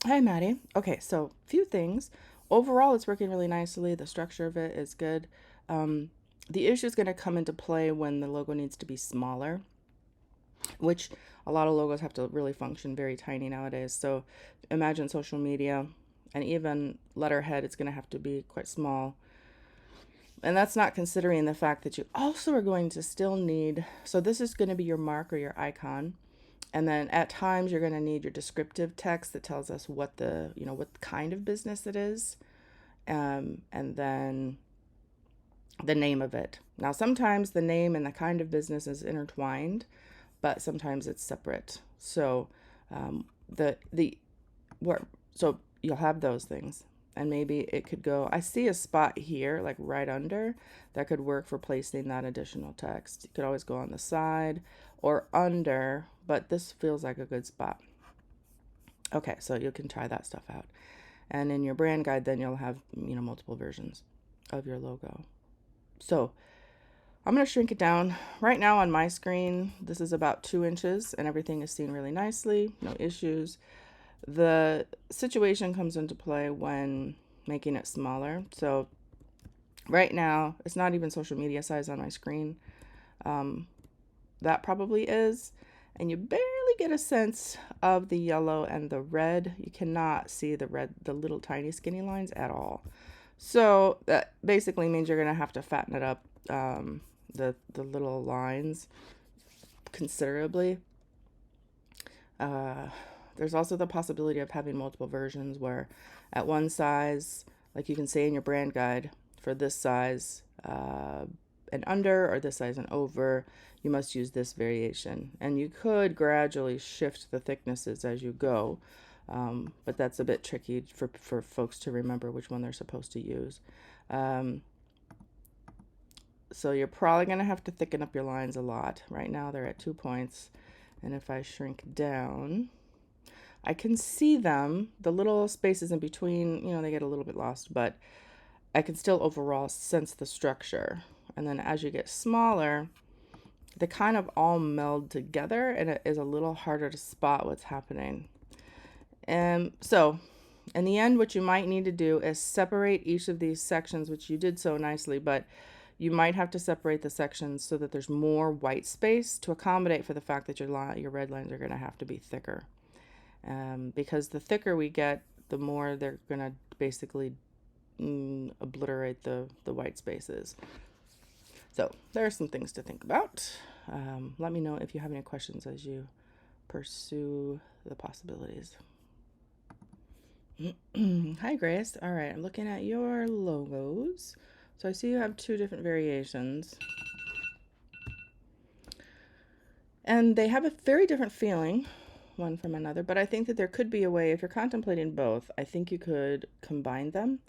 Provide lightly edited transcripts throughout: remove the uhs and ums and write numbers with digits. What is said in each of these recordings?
Hi, Maddie. Okay, so few things. Overall, it's working really nicely. The structure of it is good. Um, the issue is going to come into play when the logo needs to be smaller, which a lot of logos have to really function very tiny nowadays. So imagine social media and even letterhead, it's going to have to be quite small. And that's not considering the fact that you also are going to still need, so this is going to be your mark or your icon. And then at times you're going to need your descriptive text that tells us what kind of business it is. And then the name of it. Now, sometimes the name and the kind of business is intertwined, but sometimes it's separate. So, the where so you'll have those things, and maybe it could go. I see a spot here, like right under, that could work for placing that additional text. You could always go on the side or under, but this feels like a good spot. Okay, so you can try that stuff out. And in your brand guide, then you'll have, multiple versions of your logo. So I'm going to shrink it down. Right now on my screen, this is about 2 inches and everything is seen really nicely, no issues. The situation comes into play when making it smaller. So right now, it's not even social media size on my screen. Um, that probably is. And you barely get a sense of the yellow and the red. You cannot see the red, the little tiny skinny lines at all. So that basically means you're going to have to fatten it up, the little lines considerably. Uh, there's also the possibility of having multiple versions where at one size, like you can say in your brand guide, for this size and under or this size and over, you must use this variation. And you could gradually shift the thicknesses as you go, but that's a bit tricky for folks to remember which one they're supposed to use. Um, so you're probably going to have to thicken up your lines a lot. Right now they're at 2 points. And if I shrink down, I can see them. The little spaces in between, they get a little bit lost, but I can still overall sense the structure. And then as you get smaller, they kind of all meld together and it is a little harder to spot what's happening. And so, in the end, what you might need to do is separate each of these sections, which you did so nicely, but you might have to separate the sections so that there's more white space to accommodate for the fact that your red lines are going to have to be thicker. Because the thicker we get, the more they're going to basically obliterate the white spaces. So there are some things to think about. Let me know if you have any questions as you pursue the possibilities. Hi, Grace. All right, I'm looking at your logos. So I see you have two different variations. And they have a very different feeling, one from another, but I think that there could be a way, if you're contemplating both, I think you could combine them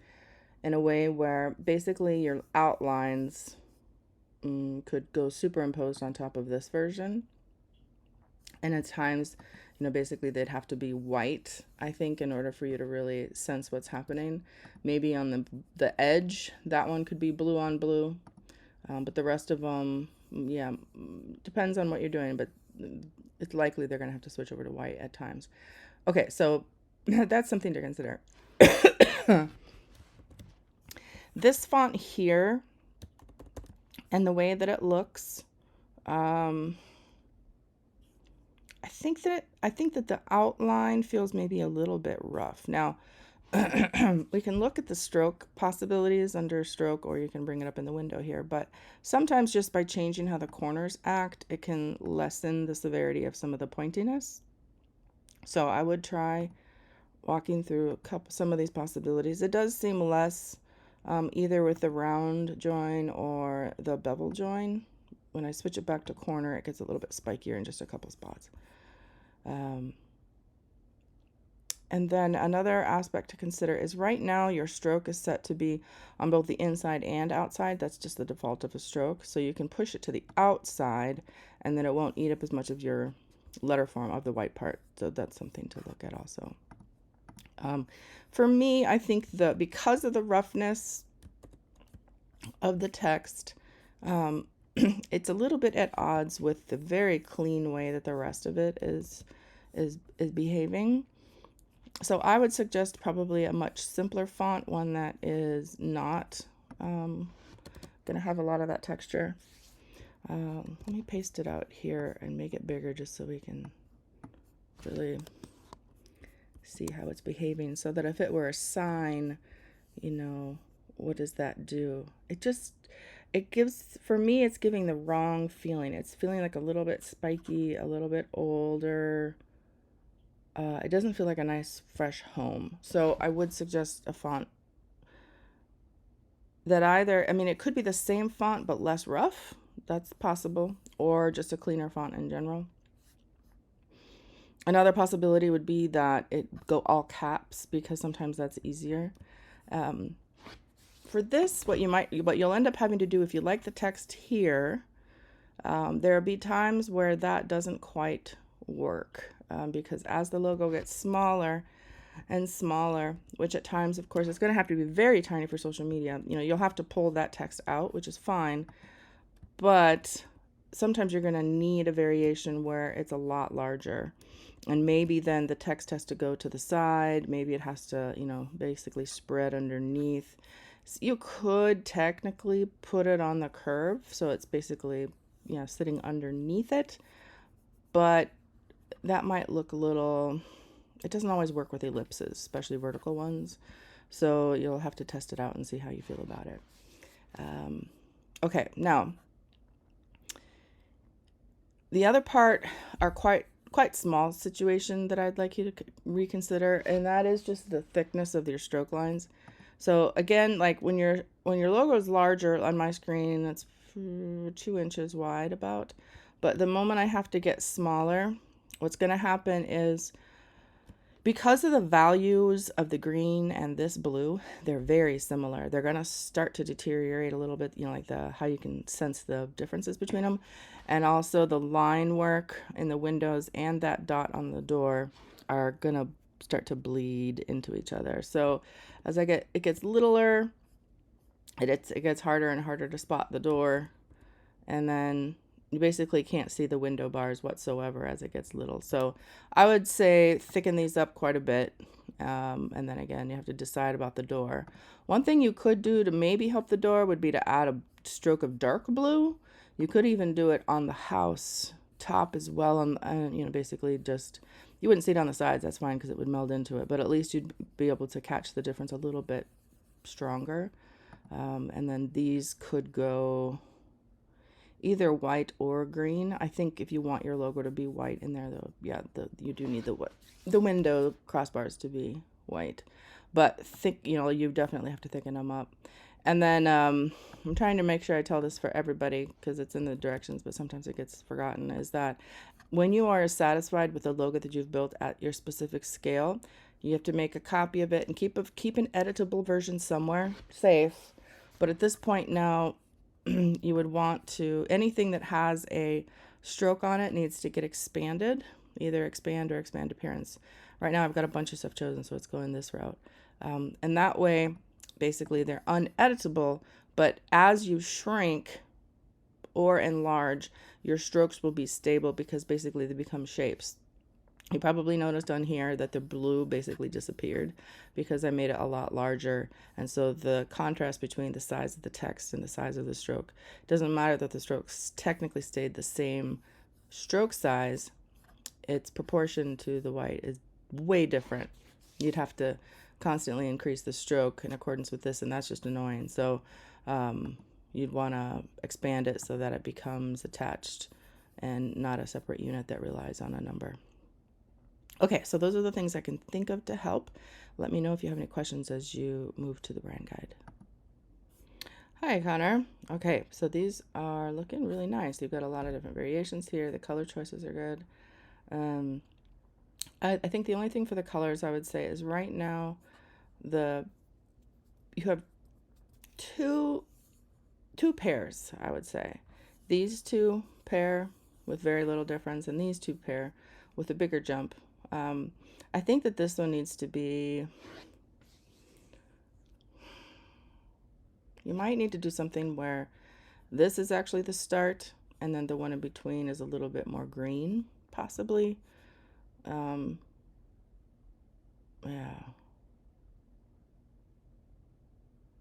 in a way where basically your outlines could go superimposed on top of this version. And at times, basically they'd have to be white, I think, in order for you to really sense what's happening. Maybe on the edge, that one could be blue on blue, but the rest of them, yeah, depends on what you're doing, but it's likely they're going to have to switch over to white at times. Okay, so that's something to consider. This font here and the way that it looks, um, I think that the outline feels maybe a little bit rough. Now, we can look at the stroke possibilities under stroke, or you can bring it up in the window here. But sometimes just by changing how the corners act, it can lessen the severity of some of the pointiness. So I would try walking through some of these possibilities. It does seem less either with the round join or the bevel join. When I switch it back to corner, it gets a little bit spikier in just a couple spots. Um, And then another aspect to consider is right now your stroke is set to be on both the inside and outside. That's just the default of a stroke. So you can push it to the outside and then it won't eat up as much of your letter form of the white part. So that's something to look at also. For me, I think because of the roughness of the text, it's a little bit at odds with the very clean way that the rest of it is behaving. So I would suggest probably a much simpler font, one that is not going to have a lot of that texture. Let me paste it out here and make it bigger just so we can really see how it's behaving, so that if it were a sign, what does that do? It gives, for me, it's giving the wrong feeling. It's feeling like a little bit spiky, a little bit older. It doesn't feel like a nice, fresh home. So I would suggest a font that it could be the same font but less rough. That's possible. Or just a cleaner font in general. Another possibility would be that it go all caps, because sometimes that's easier. For this, what you'll end up having to do, if you like the text here, there'll be times where that doesn't quite work, because as the logo gets smaller and smaller, which at times, of course, it's going to have to be very tiny for social media. You'll have to pull that text out, which is fine, but sometimes you're going to need a variation where it's a lot larger. And maybe then the text has to go to the side. Maybe it has to, basically spread underneath. So you could technically put it on the curve, so it's basically, sitting underneath it. But that might look a little, it doesn't always work with ellipses, especially vertical ones. So you'll have to test it out and see how you feel about it. Okay, now, the other part are quite small situation that I'd like you to reconsider, and that is just the thickness of your stroke lines. So again, like when your logo is larger on my screen, it's 2 inches wide about, but the moment I have to get smaller, what's going to happen is, because of the values of the green and this blue, they're very similar. They're going to start to deteriorate a little bit, like how you can sense the differences between them. And also the line work in the windows and that dot on the door are going to start to bleed into each other. So as it gets littler, it gets harder and harder to spot the door. And then you basically can't see the window bars whatsoever as it gets little. So I would say thicken these up quite a bit. And then again, you have to decide about the door. One thing you could do to maybe help the door would be to add a stroke of dark blue. You could even do it on the house top as well. Basically just, you wouldn't see it on the sides. That's fine because it would meld into it. But at least you'd be able to catch the difference a little bit stronger. And then these could go either white or green. I think if you want your logo to be white in there, though, you do need the window crossbars to be white. But you definitely have to thicken them up. And then I'm trying to make sure I tell this for everybody because it's in the directions, but sometimes it gets forgotten, is that when you are satisfied with the logo that you've built at your specific scale, you have to make a copy of it and keep an editable version somewhere safe. But at this point now, you would want to, anything that has a stroke on it needs to get expanded, either expand or expand appearance. Right now I've got a bunch of stuff chosen, so it's going this route. And that way, basically they're uneditable, but as you shrink or enlarge, your strokes will be stable because basically they become shapes. You probably noticed on here that the blue basically disappeared because I made it a lot larger. And so the contrast between the size of the text and the size of the stroke, doesn't matter that the strokes technically stayed the same stroke size, its proportion to the white is way different. You'd have to constantly increase the stroke in accordance with this, and that's just annoying. So you'd want to expand it so that it becomes attached and not a separate unit that relies on a number. Okay, so those are the things I can think of to help. Let me know if you have any questions as you move to the brand guide. Hi, Connor. Okay, so these are looking really nice. You've got a lot of different variations here. The color choices are good. I think the only thing for the colors I would say is right now you have two pairs, I would say. These two pair with very little difference, and these two pair with a bigger jump. I think that this one needs to be, you might need to do something where this is actually the start and then the one in between is a little bit more green, possibly. Yeah.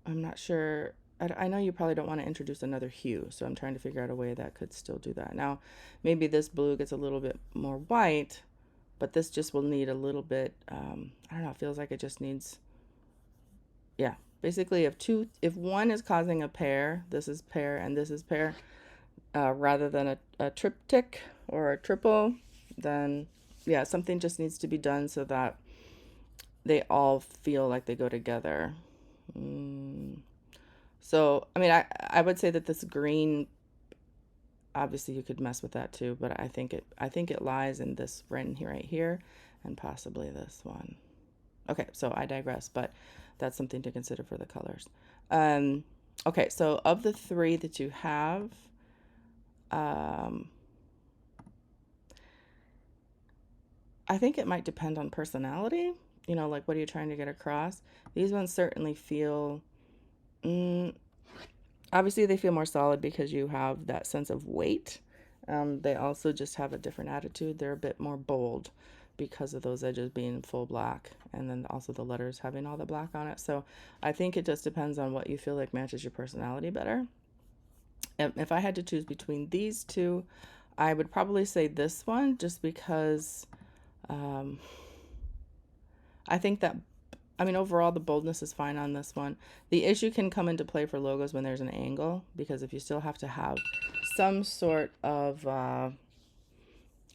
I'm not sure. I know you probably don't want to introduce another hue, so I'm trying to figure out a way that could still do that. Now, maybe this blue gets a little bit more white, but this just will need a little bit, I don't know, it feels like it just needs, yeah. Basically, if one is causing a pair, this is pair and this is pair, rather than a triptych or a triple, then yeah, something just needs to be done so that they all feel like they go together. Mm. So, I mean, I would say that this green, obviously you could mess with that too, but I think it lies in this right here, and possibly this one. Okay, so I digress, but that's something to consider for the colors. Um, okay, so of the three that you have, um, I think it might depend on personality. You know, like what are you trying to get across? These ones certainly feel, mm, obviously they feel more solid because you have that sense of weight. They also just have a different attitude. They're a bit more bold because of those edges being full black, and then also the letters having all the black on it. So I think it just depends on what you feel like matches your personality better. If I had to choose between these two, I would probably say this one, just because um, I think that, I mean, overall, the boldness is fine on this one. The issue can come into play for logos when there's an angle, because if you still have to have some sort of,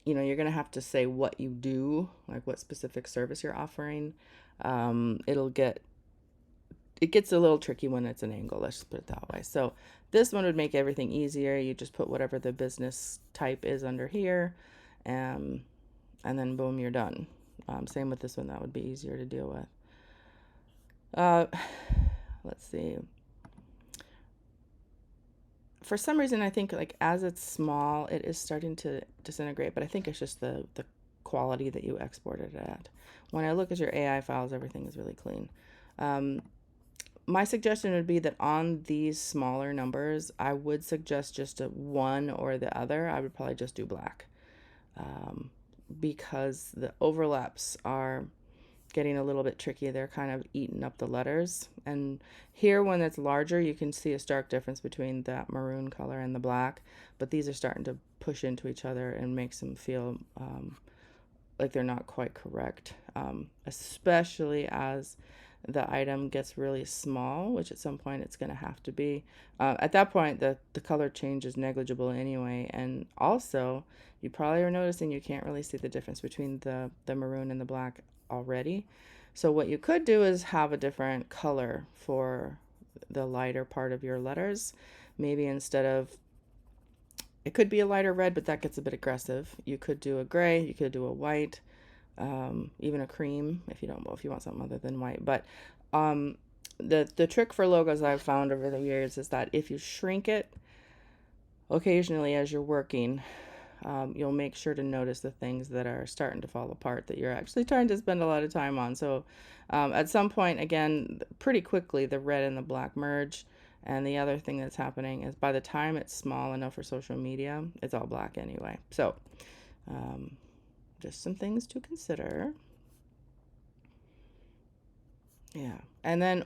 you're going to have to say what you do, like what specific service you're offering. Um, it'll get, it gets a little tricky when it's an angle, let's just put it that way. So this one would make everything easier. You just put whatever the business type is under here, um, and then boom, you're done. Same with this one, that would be easier to deal with. Uh, let's see. For some reason, I think like as it's small, it is starting to disintegrate, but I think it's just the quality that you exported it at. When I look at your AI files, everything is really clean. Um, my suggestion would be that on these smaller numbers, I would suggest just a one or the other. I would probably just do black, um, because the overlaps are getting a little bit tricky. They're kind of eating up the letters. And here, when it's larger, you can see a stark difference between that maroon color and the black. But these are starting to push into each other and makes them feel like they're not quite correct, especially as the item gets really small, which at some point it's going to have to be. At that point, the color change is negligible anyway. And also, you probably are noticing you can't really see the difference between the maroon and the black already. So what you could do is have a different color for the lighter part of your letters. Maybe instead of, it could be a lighter red, but that gets a bit aggressive. You could do a gray, you could do a white, even a cream if you don't, well, if you want something other than white. But um, the trick for logos I've found over the years is that if you shrink it occasionally as you're working, you'll make sure to notice the things that are starting to fall apart that you're actually trying to spend a lot of time on. So at some point, again, pretty quickly, the red and the black merge. And the other thing that's happening is by the time it's small enough for social media, it's all black anyway. So um, just some things to consider. Yeah. And then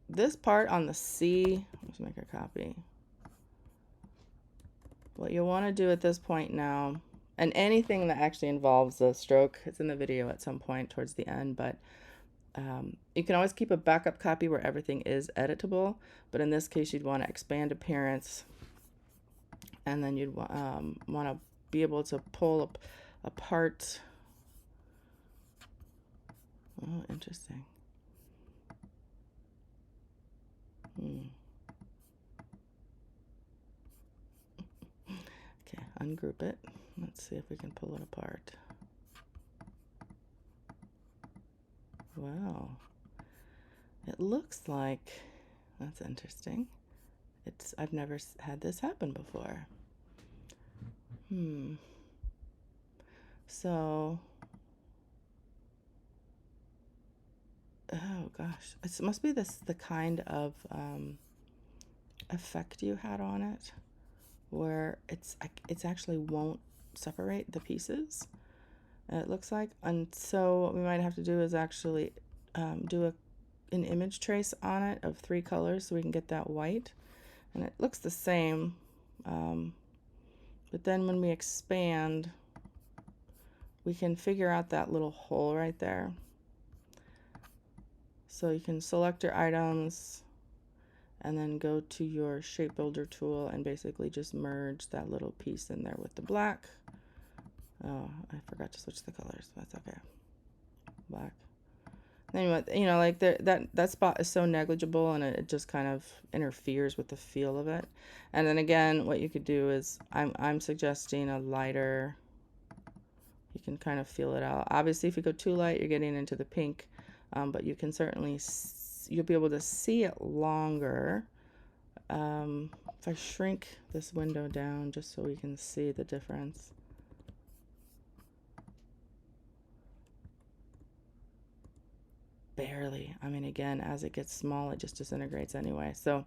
this part on the C, let's make a copy. What you want to do at this point now, and anything that actually involves a stroke, it's in the video at some point towards the end, but you can always keep a backup copy where everything is editable. But in this case, you'd want to expand appearance, and then you'd want to be able to pull apart. Oh, interesting. Okay, ungroup it. Let's see if we can pull it apart. Wow. It looks like, that's interesting. I've never had this happen before. So, oh gosh, it must be the kind of effect you had on it, where it's actually won't separate the pieces. it looks like. And so what we might have to do is actually do an image trace on it of 3 colors so we can get that white. And it looks the same, but then when we expand, we can figure out that little hole right there. So you can select your items and then go to your shape builder tool and basically just merge that little piece in there with the black. Oh, I forgot to switch the colors. That's okay. Black. Anyway, you know, like that spot is so negligible, and it just kind of interferes with the feel of it. And then again, what you could do is I'm suggesting a lighter. You can kind of feel it out. Obviously, if you go too light, you're getting into the pink, but you can certainly you'll be able to see it longer. If I shrink this window down just so we can see the difference. Barely. I mean, again, as it gets small, it just disintegrates anyway. So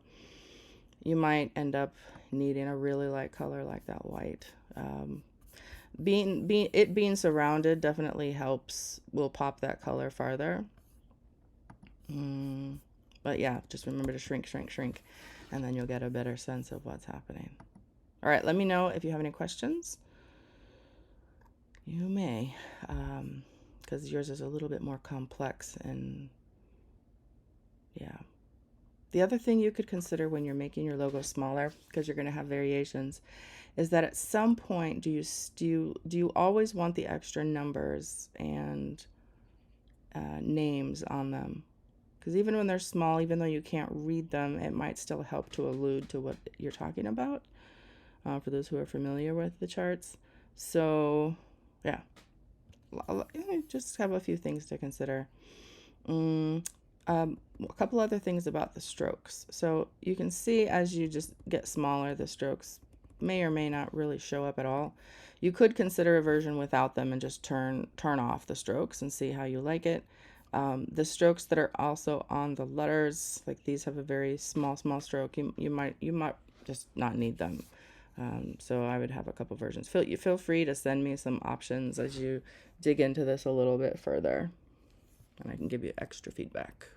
you might end up needing a really light color like that white. Being surrounded definitely helps. Will pop that color farther. But yeah, just remember to shrink, shrink, shrink, and then you'll get a better sense of what's happening. All right, let me know if you have any questions. You may, because yours is a little bit more complex. And yeah. The other thing you could consider when you're making your logo smaller, because you're going to have variations, is that at some point, do you always want the extra numbers and names on them? Because even when they're small, even though you can't read them, it might still help to allude to what you're talking about, for those who are familiar with the charts. So yeah, just have a few things to consider. A couple other things about the strokes. So you can see as you just get smaller, the strokes may or may not really show up at all. You could consider a version without them and just turn off the strokes and see how you like it. The strokes that are also on the letters, like these, have a very small stroke. You might just not need them. So I would have a couple versions. Feel free to send me some options as you dig into this a little bit further, and I can give you extra feedback.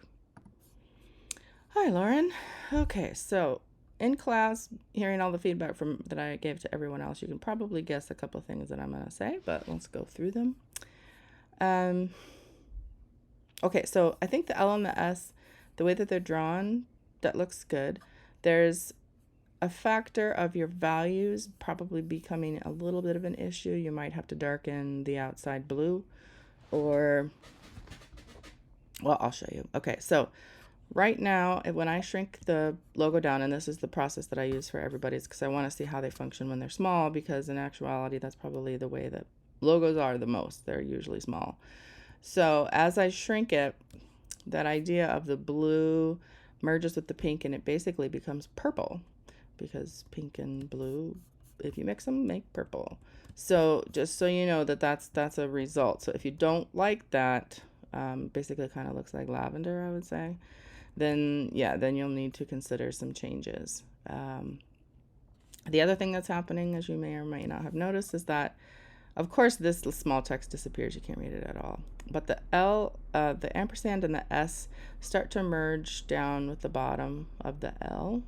Hi, Lauren. Okay, so in class, hearing all the feedback that I gave to everyone else, you can probably guess a couple things that I'm going to say, but let's go through them. Okay, so I think the L and the S, the way that they're drawn, that looks good. There's a factor of your values probably becoming a little bit of an issue. You might have to darken the outside blue, or, well, I'll show you. Okay, so right now, when I shrink the logo down, and this is the process that I use for everybody's, because I want to see how they function when they're small, because in actuality, that's probably the way that logos are the most. They're usually small. So as I shrink it, that idea of the blue merges with the pink, and it basically becomes purple, because pink and blue, if you mix them, make purple. So just so you know that's a result. So if you don't like that, basically kind of looks like lavender, I would say, then you'll need to consider some changes. The other thing that's happening, as you may or may not have noticed, is that, of course, this small text disappears. You can't read it at all. But the L, the ampersand and the S start to merge down with the bottom of the L.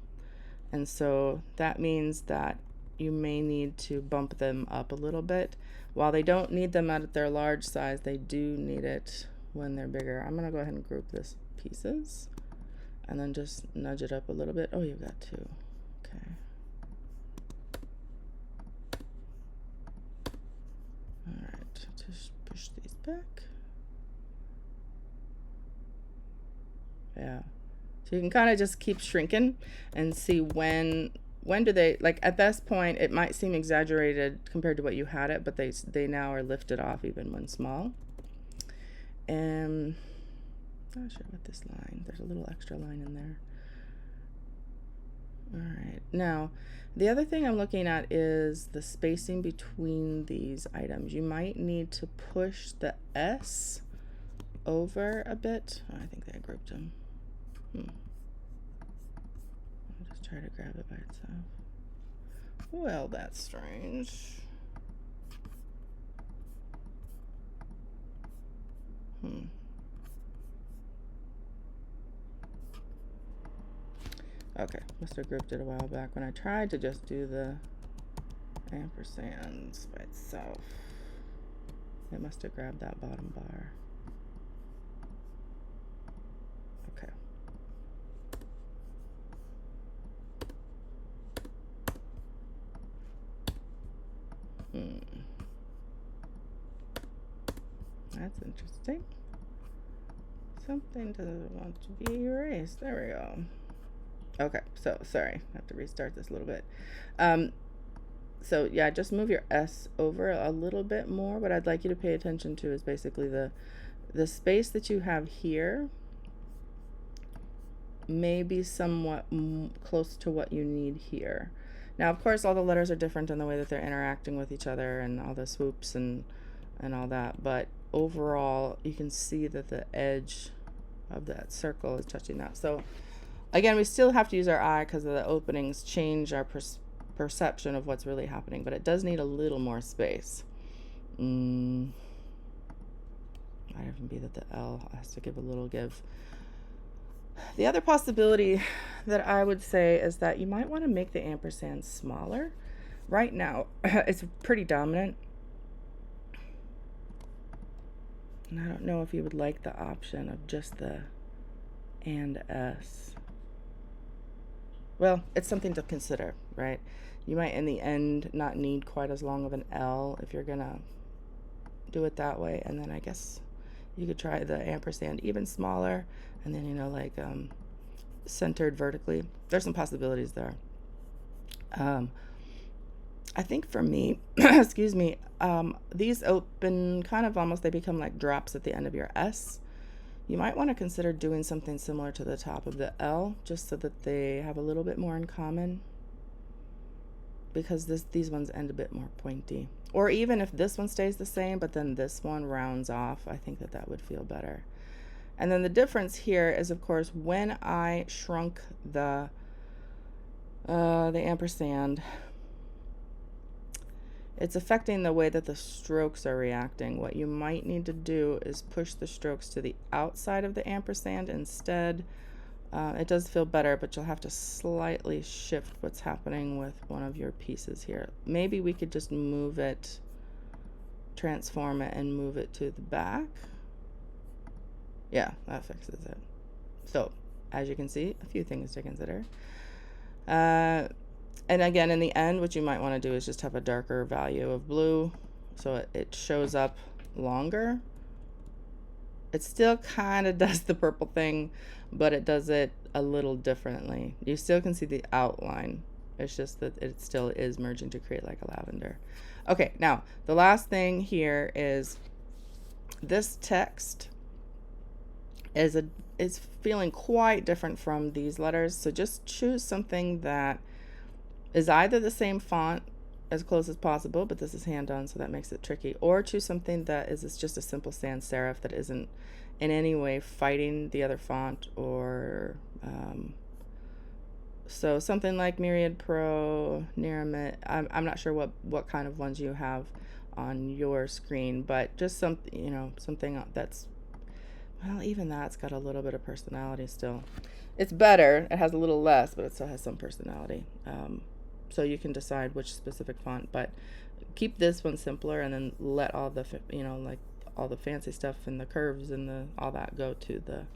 And so that means that you may need to bump them up a little bit. While they don't need them at their large size, they do need it when they're bigger. I'm going to go ahead and group this pieces and then just nudge it up a little bit. Oh, you've got 2. Okay. All right, just push these back. Yeah. So you can kind of just keep shrinking and see when do they, like, at this point it might seem exaggerated compared to what you had it, but they now are lifted off even when small. And not sure what this line, there's a little extra line in there. All right, now the other thing I'm looking at is the spacing between these items. You might need to push the S over a bit. Oh, I think I grouped them. I'll just try to grab it by itself. Well, that's strange. Okay, must have grouped it a while back when I tried to just do the ampersands by itself. It must have grabbed that bottom bar. Okay. That's interesting. Something doesn't want to be erased. There we go. Okay, so sorry, I have to restart this a little bit. So yeah, just move your S over a little bit more. What I'd like you to pay attention to is basically the space that you have here may be somewhat close to what you need here. Now, of course, all the letters are different in the way that they're interacting with each other and all the swoops and all that, but overall, you can see that the edge of that circle is touching that. So again, we still have to use our eye because the openings change our perception of what's really happening, but it does need a little more space. Might even be that the L has to give a little give. The other possibility that I would say is that you might want to make the ampersand smaller. Right now, it's pretty dominant. And I don't know if you would like the option of just the and S. Well, it's something to consider, right? You might in the end not need quite as long of an L if you're gonna do it that way, and then I guess you could try the ampersand even smaller, and then, you know, like centered vertically. There's some possibilities there. I think for me, excuse me, these open kind of almost, they become like drops at the end of your S. You might want to consider doing something similar to the top of the L, just so that they have a little bit more in common, because these ones end a bit more pointy. Or even if this one stays the same, but then this one rounds off, I think that would feel better. And then the difference here is, of course, when I shrunk the ampersand, it's affecting the way that the strokes are reacting. What you might need to do is push the strokes to the outside of the ampersand instead. It does feel better, but you'll have to slightly shift what's happening with one of your pieces here. Maybe we could just move it, transform it, and move it to the back. Yeah, that fixes it. So, as you can see, a few things to consider. And again, in the end, what you might want to do is just have a darker value of blue so it shows up longer. It still kind of does the purple thing, but it does it a little differently. You still can see the outline. It's just that it still is merging to create like a lavender. Okay, now the last thing here is this text is feeling quite different from these letters. So just choose something that is either the same font as close as possible, but this is hand done, so that makes it tricky, or choose something that is just a simple sans serif that isn't in any way fighting the other font, or so something like Myriad Pro, Neramit. I'm not sure what kind of ones you have on your screen, but just something that's, well, even that's got a little bit of personality still. It's better. It has a little less, but it still has some personality. So you can decide which specific font, but keep this one simpler, and then let all the, like all the fancy stuff and the curves and all that go to the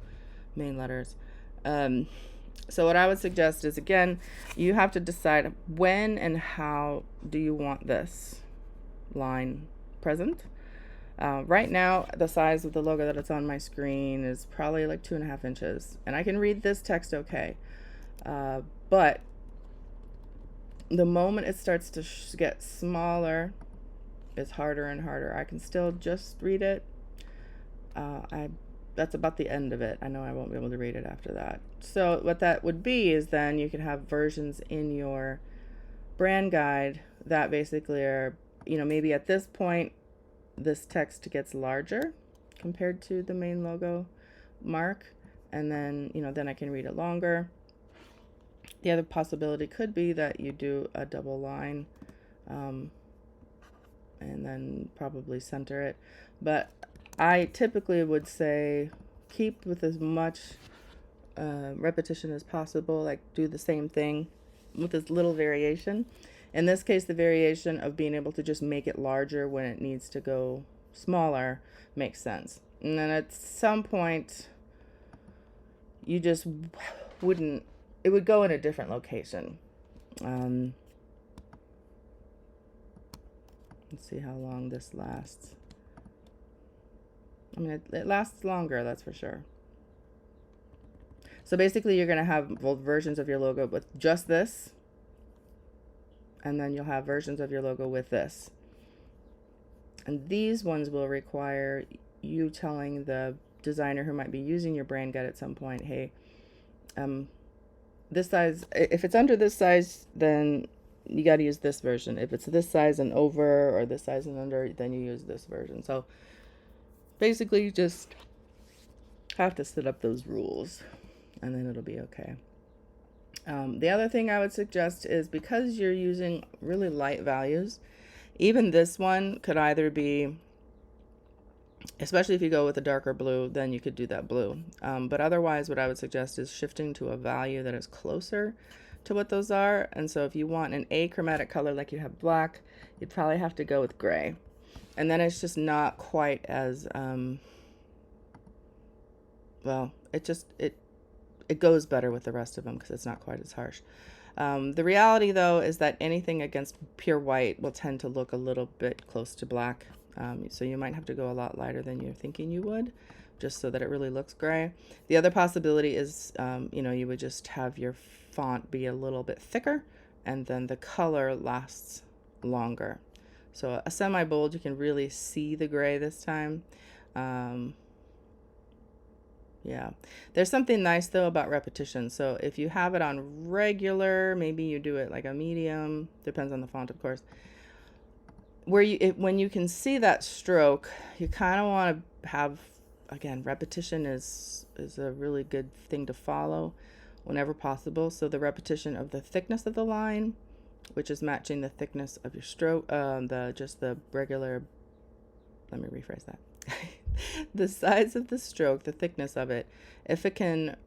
main letters. So what I would suggest is, again, you have to decide when and how do you want this line present. Right now, the size of the logo that it's on my screen is probably like 2.5 inches, and I can read this text okay, but the moment it starts to get smaller, it's harder and harder. I can still just read it. That's about the end of it. I know I won't be able to read it after that. So what that would be is then you could have versions in your brand guide that basically are, maybe at this point, this text gets larger compared to the main logo mark, and then, then I can read it longer. The other possibility could be that you do a double line, and then probably center it. But I typically would say keep with as much repetition as possible, like do the same thing with as little variation. In this case, the variation of being able to just make it larger when it needs to go smaller makes sense. And then at some point, you just wouldn't, it would go in a different location. Let's see how long this lasts. I mean, it lasts longer, that's for sure. So basically, you're going to have both versions of your logo with just this, and then you'll have versions of your logo with this. And these ones will require you telling the designer who might be using your brand guide at some point, hey, this size, if it's under this size, then you got to use this version. If it's this size and over, or this size and under, then you use this version. So basically, you just have to set up those rules, and then it'll be okay. The other thing I would suggest is, because you're using really light values, even this one could either be, especially if you go with a darker blue, then you could do that blue. But otherwise, what I would suggest is shifting to a value that is closer to what those are. And so if you want an achromatic color like you have black, you'd probably have to go with gray. And then it's just not quite as, well, it goes better with the rest of them because it's not quite as harsh. The reality, though, is that anything against pure white will tend to look a little bit close to black. So you might have to go a lot lighter than you're thinking you would, just so that it really looks gray. The other possibility is, you would just have your font be a little bit thicker, and then the color lasts longer. So a semi-bold, you can really see the gray this time. Yeah, there's something nice though about repetition. So if you have it on regular, maybe you do it like a medium, depends on the font, of course. When you can see that stroke, you kind of want to have, again, repetition is a really good thing to follow whenever possible. So the repetition of the thickness of the line, which is matching the thickness of your stroke, the regular, let me rephrase that. The size of the stroke, the thickness of it, if it can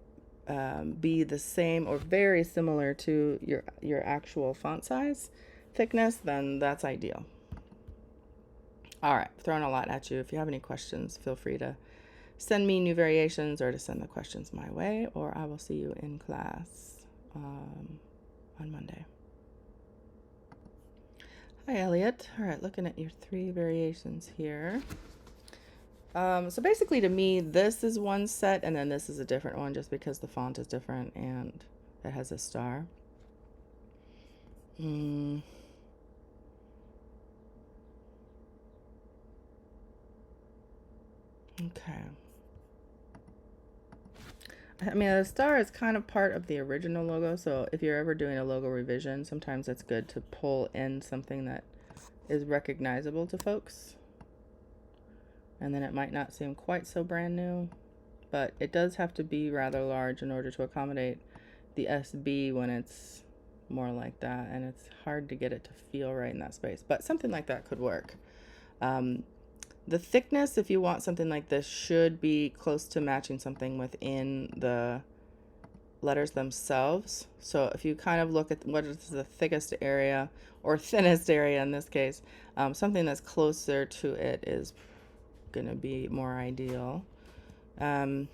be the same or very similar to your actual font size thickness, then that's ideal. All right, throwing a lot at you. If you have any questions, feel free to send me new variations or to send the questions my way, or I will see you in class on Monday. Hi, Elliot. All right, looking at your 3 variations here. So basically, to me, this is one set, and then this is a different one, just because the font is different and it has a star. Okay. I mean, the star is kind of part of the original logo, so if you're ever doing a logo revision, sometimes it's good to pull in something that is recognizable to folks. And then it might not seem quite so brand new, but it does have to be rather large in order to accommodate the SB when it's more like that, and it's hard to get it to feel right in that space, but something like that could work. The thickness, if you want something like this, should be close to matching something within the letters themselves. So if you kind of look at what is the thickest area, or thinnest area in this case, something that's closer to it is going to be more ideal. The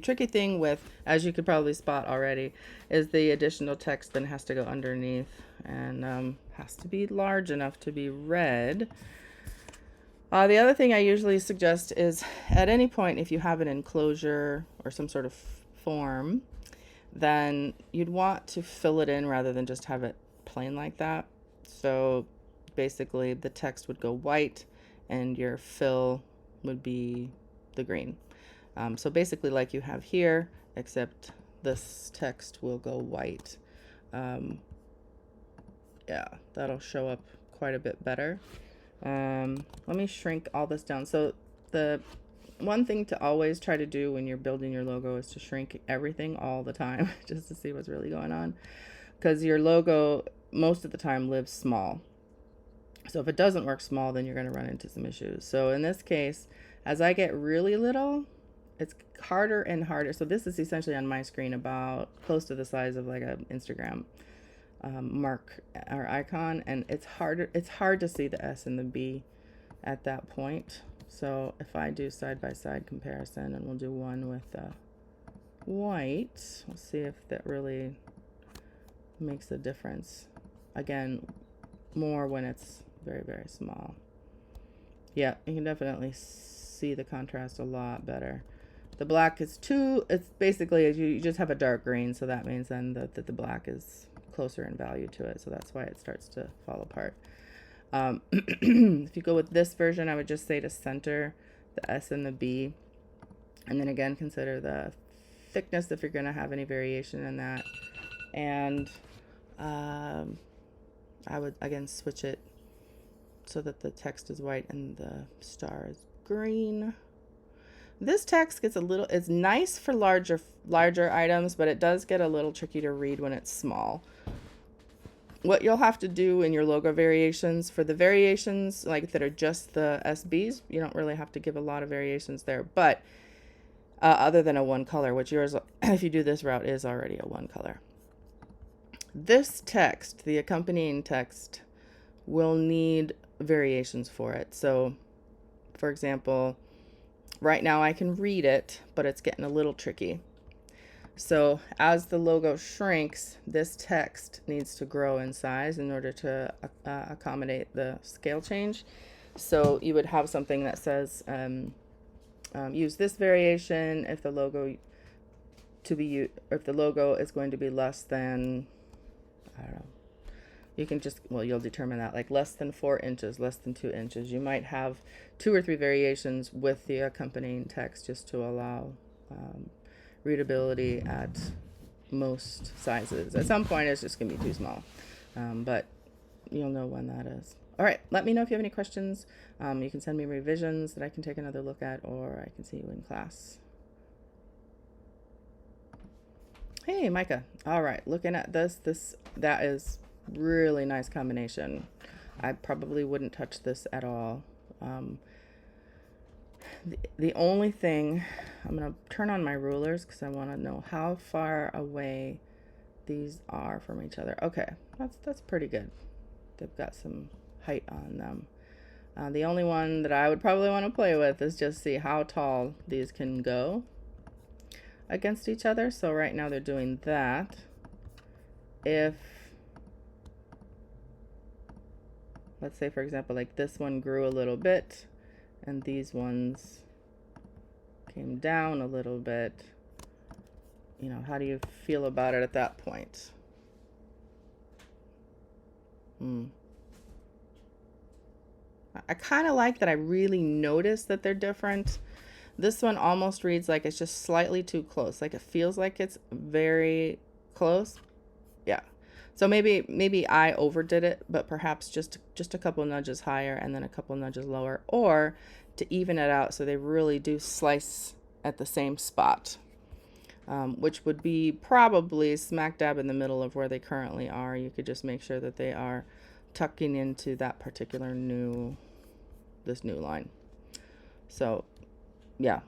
tricky thing with, as you could probably spot already, is the additional text then has to go underneath and has to be large enough to be read. The other thing I usually suggest is, at any point, if you have an enclosure or some sort of form, then you'd want to fill it in rather than just have it plain like that. So basically the text would go white and your fill would be the green. So basically like you have here, except this text will go white. Yeah, that'll show up quite a bit better. Let me shrink all this down. So the one thing to always try to do when you're building your logo is to shrink everything all the time, just to see what's really going on, because your logo most of the time lives small. So if it doesn't work small, then you're going to run into some issues. So in this case, As I get really little, it's harder and harder. So this is essentially on my screen about close to the size of like an Instagram mark or icon, and it's hard to see the S and the B at that point. So if I do side by side comparison, and we'll do one with white, we'll see if that really makes a difference. Again, more when it's very, very small. Yeah, you can definitely see the contrast a lot better. The black is it's basically, you just have a dark green, so that means then that the black is closer in value to it, so that's why it starts to fall apart. If you go with this version, I would just say to center the S and the B, and then again consider the thickness if you're going to have any variation in that. And I would again switch it so that the text is white and the star is green. This text gets it's nice for larger items, but it does get a little tricky to read when it's small. What you'll have to do in your logo variations, for the variations like that are just the SBs, you don't really have to give a lot of variations there, but other than a one color, which yours, if you do this route, is already a one color. This text, the accompanying text, will need variations for it. So, for example, right now I can read it, but it's getting a little tricky. So as the logo shrinks, this text needs to grow in size in order to accommodate the scale change. So you would have something that says, use this variation if the logo if the logo is going to be less than, I don't know, you can just, well, you'll determine that, like less than 4 inches, less than 2 inches. You might have 2 or 3 variations with the accompanying text just to allow readability at most sizes. At some point, it's just going to be too small, but you'll know when that is. All right, let me know if you have any questions. You can send me revisions that I can take another look at, or I can see you in class. Hey, Micah. All right, looking at that is really nice combination. I probably wouldn't touch this at all. The only thing, I'm going to turn on my rulers because I want to know how far away these are from each other. Okay, that's pretty good. They've got some height on them. The only one that I would probably want to play with is just see how tall these can go against each other. So right now they're doing that. If, let's say for example, like this one grew a little bit and these ones came down a little bit, you know, how do you feel about it at that point? I kind of like that. I really notice that they're different. This one almost reads like it's just slightly too close. Like it feels like it's very close. Yeah. So maybe I overdid it, but perhaps just a couple nudges higher and then a couple nudges lower, or to even it out so they really do slice at the same spot, which would be probably smack dab in the middle of where they currently are. You could just make sure that they are tucking into that particular this new line. So yeah,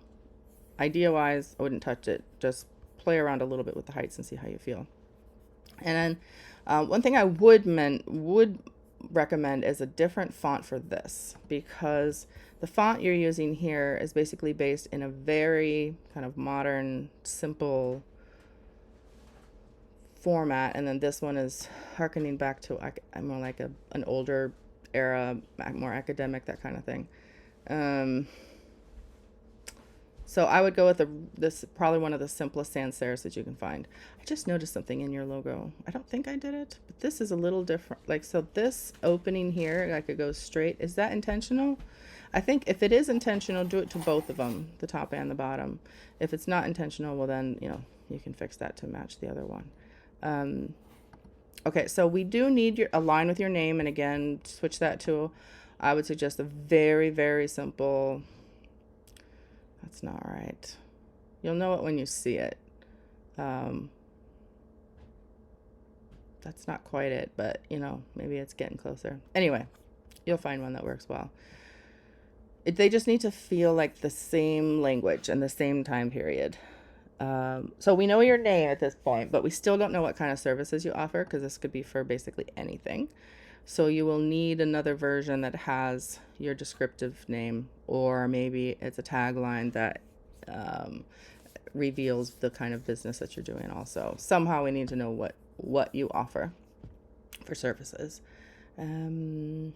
idea wise, I wouldn't touch it. Just play around a little bit with the heights and see how you feel. And then one thing I would recommend is a different font for this, because the font you're using here is basically based in a very kind of modern, simple format, and then this one is harkening back to more like an older era, more academic, that kind of thing. So I would go with this, probably one of the simplest sans serifs that you can find. I just noticed something in your logo. I don't think I did it, but this is a little different. Like, so this opening here, like it goes straight. Is that intentional? I think if it is intentional, do it to both of them, the top and the bottom. If it's not intentional, well then, you know, you can fix that to match the other one. Okay, so we do need a line with your name, and again, switch that to, I would suggest a very, very simple. That's not right. You'll know it when you see it. That's not quite it, but you know, maybe it's getting closer. Anyway, you'll find one that works well. They just need to feel like the same language and the same time period. So we know your name at this point, but we still don't know what kind of services you offer because this could be for basically anything. So you will need another version that has your descriptive name, or maybe it's a tagline that um, reveals the kind of business that you're doing. Also, somehow we need to know what you offer for services. Um,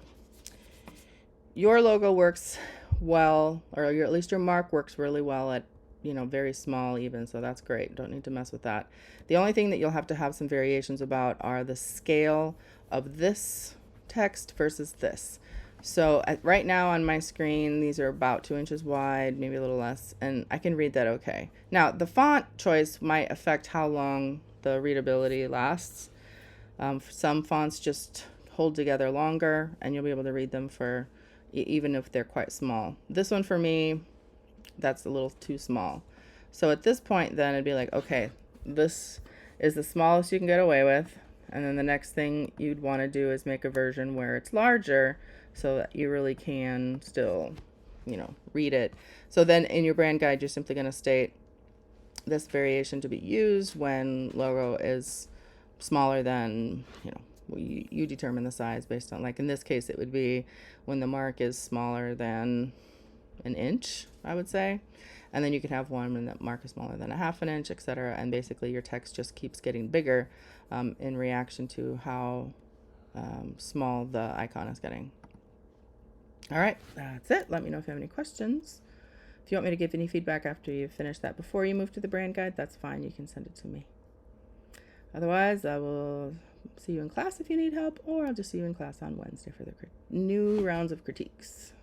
your logo works well, or at least your mark works really well at, very small even, so that's great. Don't need to mess with that. The only thing that you'll have to have some variations about are the scale of this text versus this. So right now on my screen, these are about 2 inches wide, maybe a little less, and I can read that okay. Now, the font choice might affect how long the readability lasts. Some fonts just hold together longer, and you'll be able to read them for even if they're quite small. This one for me, that's a little too small. So at this point, then it'd be like, okay, this is the smallest you can get away with. And then the next thing you'd want to do is make a version where it's larger so that you really can still, read it. So then in your brand guide, you're simply going to state this variation to be used when logo is smaller than, you determine the size based on, like in this case, it would be when the mark is smaller than an inch, I would say. And then you could have one when that mark is smaller than a half an inch, etc. And basically your text just keeps getting bigger in reaction to how small the icon is getting. All right, that's it. Let me know if you have any questions. If you want me to give any feedback after you've finished that before you move to the brand guide, that's fine. You can send it to me. Otherwise, I will see you in class if you need help, or I'll just see you in class on Wednesday for the new rounds of critiques.